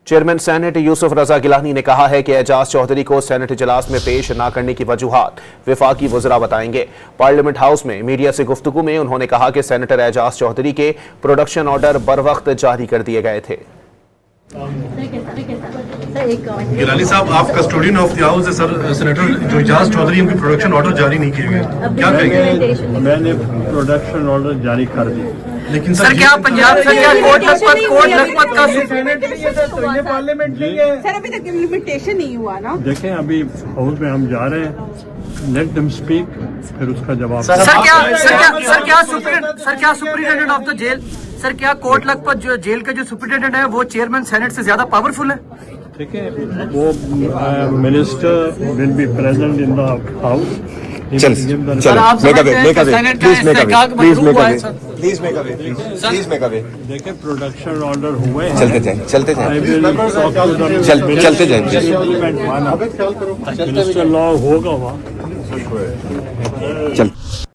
Chairman senate Yusuf रजा गिलानी ने कहा है कि एजाज चौधरी को सेनेट इजलास में पेश न करने की वजूहात वफाकी वज़रा बताएंगे। पार्लियामेंट हाउस में मीडिया से गुफ्तगू में उन्होंने कहा कि सेनेटर एजाज चौधरी के प्रोडक्शन ऑर्डर बर वक्त जारी कर दिए गए थे। गिलानी साहब, आप कस्टोडियन ऑफ द हाउस है सर। सेनेटर जो एजाज चौधरी, उनके प्रोडक्शन ऑर्डर जारी नहीं किए गए, क्या कहेंगे? मैंने प्रोडक्शन ऑर्डर जारी कर दिए, लेकिन सर क्या पंजाब से क्या कोर्ट लखपत का पार्लियामेंट नहीं है सर, अभी तक इम्प्लीमेंटेशन नहीं हुआ ना। देखें अभी हाउस में हम जा रहे हैं, लेट देम स्पीक, फिर उसका जवाब। सर क्या superintendent of the jail, sir क्या कोर्ट लखपत जो जेल के जो सुप्रिंटेंडेंट है वो चेयरमैन सेनेट से ज्यादा पावरफुल है? ठीक है, वो minister will be present in the house. देखिए प्रोडक्शन ऑर्डर हुए हैं, चलते जाए मिनिस्टर लॉ होगा वहाँ।